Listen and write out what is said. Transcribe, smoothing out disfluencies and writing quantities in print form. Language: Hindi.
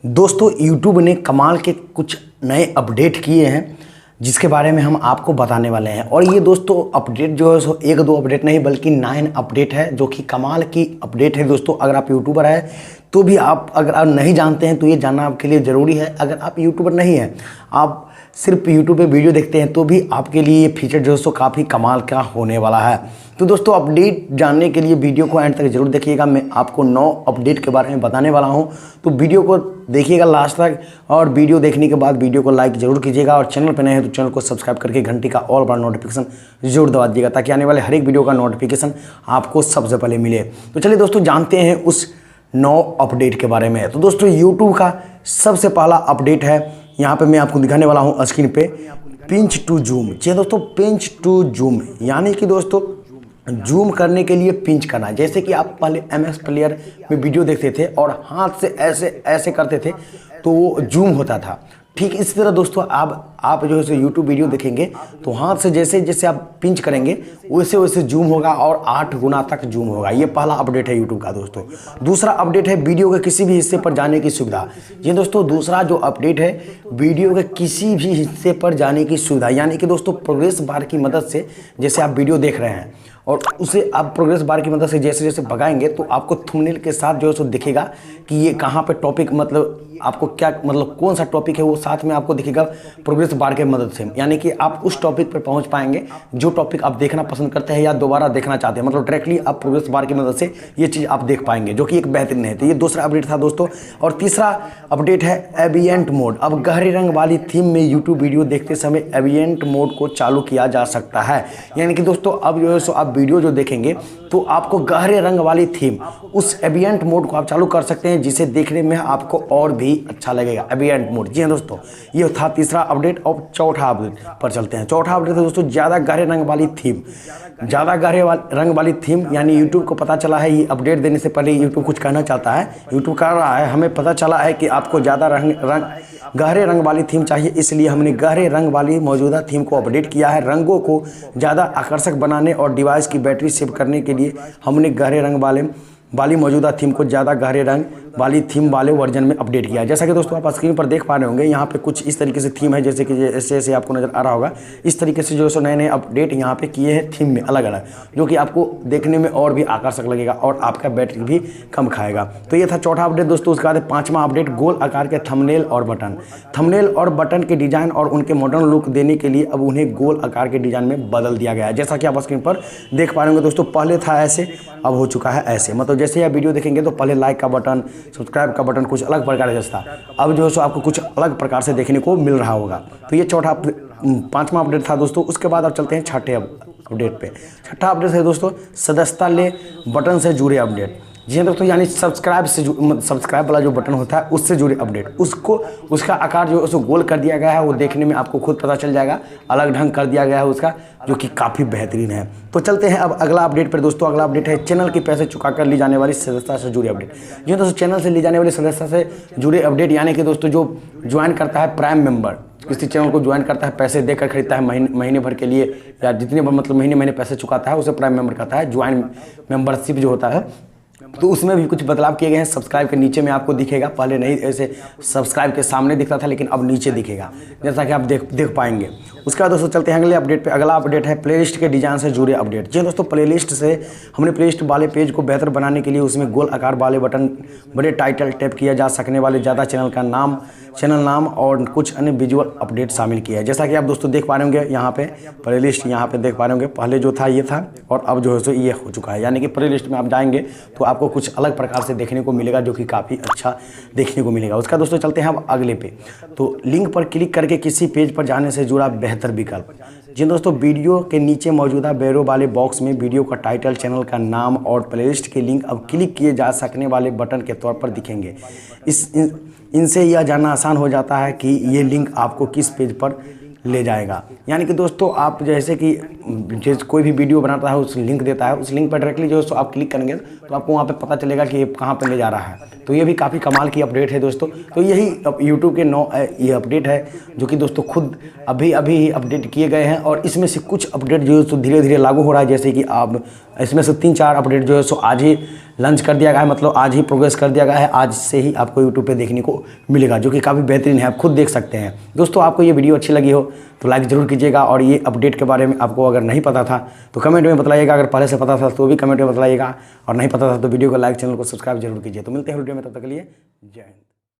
दोस्तों YouTube ने कमाल के कुछ नए अपडेट किए हैं जिसके बारे में हम आपको बताने वाले हैं। और ये दोस्तों अपडेट जो है सो एक दो अपडेट नहीं बल्कि 9 अपडेट है जो कि कमाल की अपडेट है। दोस्तों अगर आप यूट्यूबर है तो भी आप अगर आप नहीं जानते हैं तो ये जानना आपके लिए ज़रूरी है। अगर आप यूट्यूबर नहीं हैं, आप सिर्फ यूट्यूब पे वीडियो देखते हैं तो भी आपके लिए ये फीचर जो है सो काफ़ी कमाल का होने वाला है। तो दोस्तों अपडेट जानने के लिए वीडियो को एंड तक जरूर देखिएगा। मैं आपको 9 अपडेट के बारे में बताने वाला हूं, तो वीडियो को देखिएगा लास्ट तक। और वीडियो देखने के बाद वीडियो को लाइक जरूर कीजिएगा और चैनल पर नए हैं तो चैनल को सब्सक्राइब करके घंटी का ऑल बड़ा नोटिफिकेशन जरूर दबा दीजिएगा ताकि आने वाले हर एक वीडियो का नोटिफिकेशन आपको सबसे पहले मिले। तो चलिए दोस्तों जानते हैं उस 9 अपडेट के बारे में। तो दोस्तों यूट्यूब का सबसे पहला अपडेट है, यहाँ पे मैं आपको दिखाने वाला हूँ स्क्रीन पे, पिंच टू जूम। जी दोस्तों, पिंच टू जूम यानी कि दोस्तों जूम करने के लिए पिंच करना। जैसे कि आप पहले MS प्लेयर में वीडियो देखते थे और हाथ से ऐसे ऐसे करते थे तो वो जूम होता था। ठीक इसी तरह दोस्तों आप जो है यूट्यूब वीडियो देखेंगे तो हाथ से जैसे जैसे आप पिंच करेंगे वैसे वैसे जूम होगा और 8 गुना तक जूम होगा। ये पहला अपडेट है यूट्यूब का दोस्तों। दूसरा अपडेट है वीडियो के किसी भी हिस्से पर जाने की सुविधा। जी दोस्तों, दूसरा जो अपडेट है वीडियो के किसी भी हिस्से पर जाने की सुविधा, यानी कि दोस्तों प्रोग्रेस बार की मदद से जैसे आप वीडियो देख रहे हैं और उसे आप प्रोग्रेस बार की मदद से जैसे जैसे भगाएंगे तो आपको थंबनेल के साथ जो है सो दिखेगा कि ये कहाँ पे टॉपिक, मतलब आपको क्या, मतलब कौन सा टॉपिक है वो साथ में आपको दिखेगा प्रोग्रेस बार के मदद से। यानी कि आप उस टॉपिक पर पहुंच पाएंगे जो टॉपिक आप देखना पसंद करते हैं या दोबारा देखना चाहते हैं, मतलब डायरेक्टली आप प्रोग्रेस बार की मदद से ये चीज़ आप देख पाएंगे, जो कि एक बेहतरीन है। तो ये दूसरा अपडेट था दोस्तों। और तीसरा अपडेट है एम्बिएंट मोड। अब गहरे रंग वाली थीम में यूट्यूब वीडियो देखते समय एम्बिएंट मोड को चालू किया जा सकता है। यानी कि दोस्तों अब जो है सो आप वीडियो जो देखेंगे तो आपको गहरे रंग वाली थीम, उस एम्बिएंट मोड को आप चालू कर सकते हैं जिसे देखने में आपको और भी अच्छा लगेगा, एम्बिएंट मोड। जी हाँ दोस्तों, ये था तीसरा अपडेट। और चौथा अपडेट पर चलते हैं। चौथा अपडेट है दोस्तों ज़्यादा गहरे रंग वाली थीम। ज़्यादा गहरे रंग वाली थीम यानी यूट्यूब को पता चला है, ये अपडेट देने से पहले यूट्यूब कुछ कहना चाहता है। यूट्यूब कह रहा है हमें पता चला है कि आपको ज़्यादा गहरे रंग वाली थीम चाहिए, इसलिए हमने गहरे रंग वाली मौजूदा थीम को अपडेट किया है। रंगों को ज़्यादा आकर्षक बनाने और डिवाइस की बैटरी सेव करने के लिए हमने गहरे रंग वाली मौजूदा थीम को ज़्यादा गहरे रंग वाली थीम वाले वर्जन में अपडेट किया है। जैसा कि दोस्तों आप स्क्रीन पर देख पा रहे होंगे, यहाँ पे कुछ इस तरीके से थीम है, जैसे कि ऐसे आपको नज़र आ रहा होगा। इस तरीके से जो सो नए नए अपडेट यहाँ पे किए हैं थीम में अलग अलग, जो कि आपको देखने में और भी आकर्षक लगेगा और आपका बैटरी भी कम खाएगा। तो ये था चौथा अपडेट दोस्तों। उसके बाद पाँचवा अपडेट, गोल आकार के थंबनेल और बटन। थंबनेल और बटन के डिज़ाइन और उनके मॉडर्न लुक देने के लिए अब उन्हें गोल आकार के डिज़ाइन में बदल दिया गया है। जैसा कि आप स्क्रीन पर देख पा रहे होंगे दोस्तों, पहले था ऐसे, अब हो चुका है ऐसे। मतलब जैसे आप वीडियो देखेंगे तो पहले लाइक का बटन, सब्सक्राइब का बटन कुछ अलग प्रकार का था, अब जो है सो आपको कुछ अलग प्रकार से देखने को मिल रहा होगा। तो ये चौथा पांचवा अपडेट था दोस्तों। उसके बाद अब चलते हैं छठे अपडेट पे। छठा अपडेट है दोस्तों, सदस्यता ले बटन से जुड़े अपडेट। जी हाँ दोस्तों, यानी सब्सक्राइब वाला जो बटन होता है उससे जुड़े अपडेट, उसका आकार जो है उसको गोल कर दिया गया है। वो देखने में आपको खुद पता चल जाएगा, अलग ढंग कर दिया गया है उसका, जो कि काफ़ी बेहतरीन है। तो चलते हैं अब अगला अपडेट पर दोस्तों। अगला अपडेट है चैनल के पैसे चुकाकर ली जाने वाली सदस्यता से जुड़े अपडेट। जी दोस्तों, चैनल से ली जाने वाली सदस्यता से जुड़े अपडेट, यानी कि दोस्तों जो ज्वाइन करता है प्राइम मेंबर, किसी चैनल को ज्वाइन करता है, पैसे देकर खरीदता है महीने भर के लिए, या जितने मतलब महीने पैसे चुकाता है उसे प्राइम मेंबर कहता है। ज्वाइन मेंबरशिप जो होता है तो उसमें भी कुछ बदलाव किए गए हैं। सब्सक्राइब के नीचे में आपको दिखेगा, पहले नहीं ऐसे सब्सक्राइब के सामने दिखता था लेकिन अब नीचे दिखेगा, जैसा कि आप देख पाएंगे। उसके बाद दोस्तों चलते हैं अगले अपडेट पे। अगला अपडेट है प्लेलिस्ट के डिज़ाइन से जुड़े अपडेट। जी दोस्तों, प्लेलिस्ट से हमने प्लेलिस्ट वाले पेज को बेहतर बनाने के लिए उसमें गोल आकार वाले बटन, बड़े टाइटल, टैप किया जा सकने वाले ज़्यादा चैनल नाम और कुछ अन्य विजुअल अपडेट शामिल किया है। जैसा कि आप दोस्तों देख पा रहे होंगे, यहाँ पे प्लेलिस्ट यहाँ पे देख पा रहे होंगे, पहले जो था ये था और अब जो है सो ये हो चुका है। यानी कि प्लेलिस्ट में आप जाएंगे तो आपको कुछ अलग प्रकार से देखने को मिलेगा, जो कि काफ़ी अच्छा देखने को मिलेगा। उसका दोस्तों चलते हैं अब अगले पे। तो लिंक पर क्लिक करके किसी पेज पर जाने से जुड़ा बेहतर विकल्प। जी दोस्तों, वीडियो के नीचे मौजूदा बैरो वाले बॉक्स में वीडियो का टाइटल, चैनल का नाम और प्लेलिस्ट के लिंक अब क्लिक किए जा सकने वाले बटन के तौर पर दिखेंगे। इनसे यह जानना आसान हो जाता है कि ये लिंक आपको किस पेज पर ले जाएगा। यानी कि दोस्तों आप जैसे कि कोई भी वीडियो बनाता है उस लिंक देता है, उस लिंक पर डायरेक्टली जो है आप क्लिक करेंगे तो आपको वहाँ पे पता चलेगा कि ये कहाँ पे ले जा रहा है। तो ये भी काफ़ी कमाल की अपडेट है दोस्तों। तो यही यूट्यूब के 9 ये अपडेट है जो कि दोस्तों खुद अभी ही अपडेट किए गए हैं। और इसमें से कुछ अपडेट जो है तो धीरे धीरे लागू हो रहा है। जैसे कि आप इसमें से 3-4 अपडेट जो है सो आज ही लॉन्च कर दिया गया है, मतलब आज ही प्रोग्रेस कर दिया गया है। आज से ही आपको यूट्यूब पे देखने को मिलेगा, जो कि काफ़ी बेहतरीन है, आप खुद देख सकते हैं। दोस्तों आपको ये वीडियो अच्छी लगी हो तो लाइक ज़रूर कीजिएगा, और ये अपडेट के बारे में आपको अगर नहीं पता था तो कमेंट में बताइएगा, अगर पहले से पता था तो भी कमेंट में बताइएगा, और नहीं पता था तो वीडियो को लाइक, चैनल को सब्सक्राइब जरूर कीजिए। तो मिलते हैं वीडियो में, तब तक के लिए जय हिंद।